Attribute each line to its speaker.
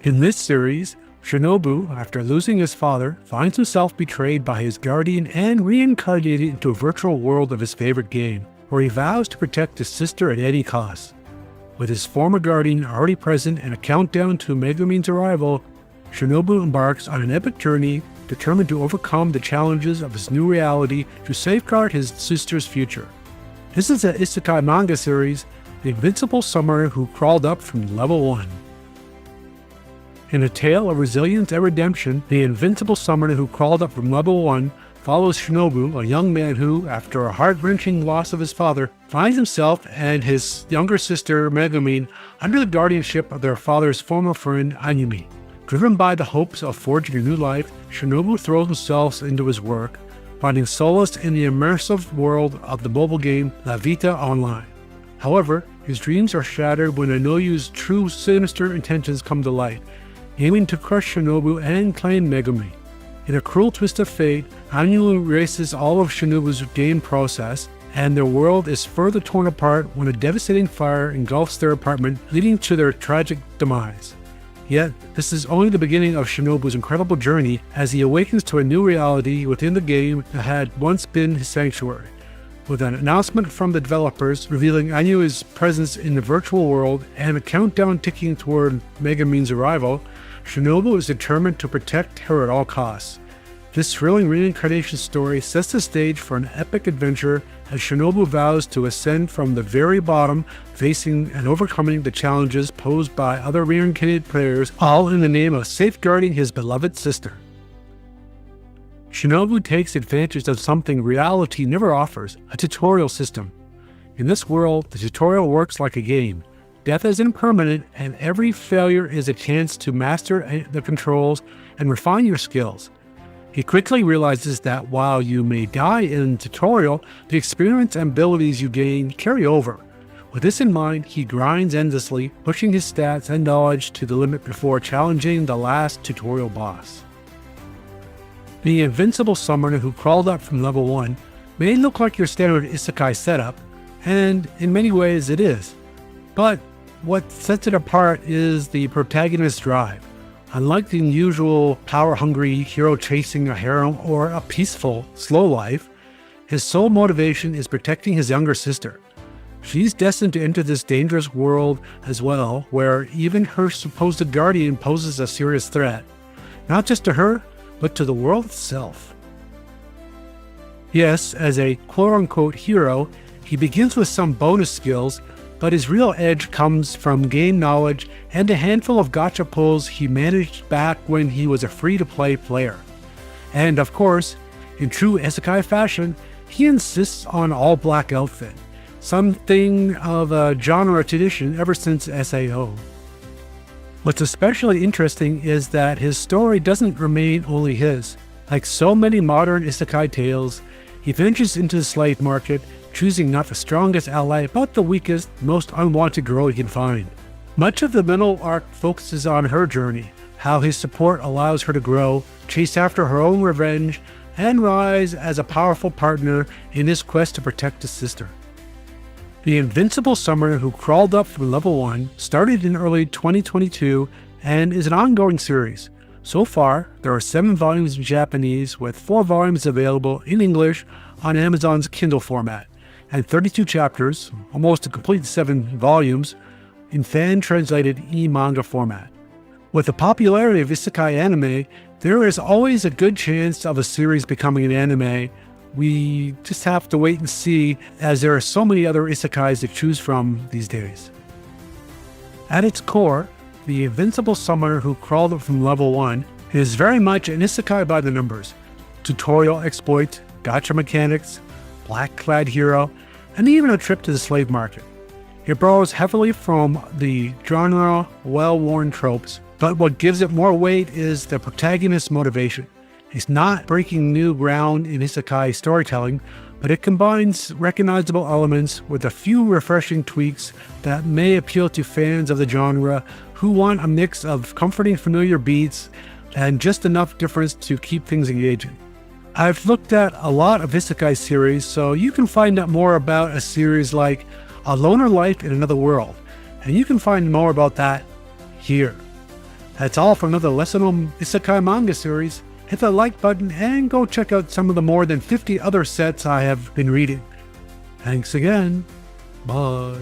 Speaker 1: In this series, Shinobu, after losing his father, finds himself betrayed by his guardian and reincarnated into a virtual world of his favorite game, where he vows to protect his sister at any cost. With his former guardian already present and a countdown to Megumin's arrival, Shinobu embarks on an epic journey determined to overcome the challenges of his new reality to safeguard his sister's future. This is an isekai manga series, The Invincible Summoner Who Crawled Up from Level 1. In a tale of resilience and redemption, The Invincible Summoner Who Crawled Up from Level 1 follows Shinobu, a young man who, after a heart-wrenching loss of his father, finds himself and his younger sister Megumin under the guardianship of their father's former friend Ayumi. Driven by the hopes of forging a new life, Shinobu throws himself into his work, finding solace in the immersive world of the mobile game La Vita Online. However, his dreams are shattered when Inouyu's true sinister intentions come to light, aiming to crush Shinobu and claim Megumi. In a cruel twist of fate, Inoue erases all of Shinobu's game process, and their world is further torn apart when a devastating fire engulfs their apartment, leading to their tragic demise. Yet, this is only the beginning of Shinobu's incredible journey as he awakens to a new reality within the game that had once been his sanctuary. With an announcement from the developers revealing Inoue's presence in the virtual world and a countdown ticking toward Megumin's arrival, Shinobu is determined to protect her at all costs. This thrilling reincarnation story sets the stage for an epic adventure as Shinobu vows to ascend from the very bottom, facing and overcoming the challenges posed by other reincarnated players, all in the name of safeguarding his beloved sister. Shinobu takes advantage of something reality never offers, a tutorial system. In this world, the tutorial works like a game. Death is impermanent, and every failure is a chance to master the controls and refine your skills. He quickly realizes that while you may die in tutorial, the experience and abilities you gain carry over. With this in mind, he grinds endlessly, pushing his stats and knowledge to the limit before challenging the last tutorial boss. The Invincible Summoner Who Crawled Up from Level 1 may look like your standard isekai setup, and in many ways it is. But what sets it apart is the protagonist's drive. Unlike the usual power-hungry hero chasing a harem or a peaceful, slow life, his sole motivation is protecting his younger sister. She's destined to enter this dangerous world as well, where even her supposed guardian poses a serious threat, not just to her, but to the world itself. Yes, as a quote-unquote hero, he begins with some bonus skills, but his real edge comes from game knowledge and a handful of gacha pulls he managed back when he was a free-to-play player. And of course, in true isekai fashion, he insists on all-black outfit, something of a genre tradition ever since SAO. What's especially interesting is that his story doesn't remain only his. Like so many modern isekai tales, he ventures into the slave market, choosing not the strongest ally, but the weakest, most unwanted girl he can find. Much of the middle arc focuses on her journey, how his support allows her to grow, chase after her own revenge, and rise as a powerful partner in his quest to protect his sister. The Invincible Summoner Who Crawled Up from Level 1 started in early 2022 and is an ongoing series. So far, there are 7 volumes in Japanese, with 4 volumes available in English on Amazon's Kindle format, and 32 chapters, almost a complete 7 volumes, in fan-translated e-manga format. With the popularity of isekai anime, there is always a good chance of a series becoming an anime. We just have to wait and see, as there are so many other isekais to choose from these days. At its core, The Invincible Summoner Who Crawled Up from Level 1 is very much an isekai by the numbers. Tutorial exploits, gacha mechanics, black-clad hero, and even a trip to the slave market. It borrows heavily from the genre well-worn tropes, but what gives it more weight is the protagonist's motivation. It's not breaking new ground in isekai storytelling, but it combines recognizable elements with a few refreshing tweaks that may appeal to fans of the genre who want a mix of comforting familiar beats and just enough difference to keep things engaging. I've looked at a lot of isekai series, so you can find out more about a series like A Loner Life in Another World, and you can find more about that here. That's all for another lesson on Isekai manga series. Hit the like button and go check out some of the more than 50 other sets I have been reading. Thanks again. Bye.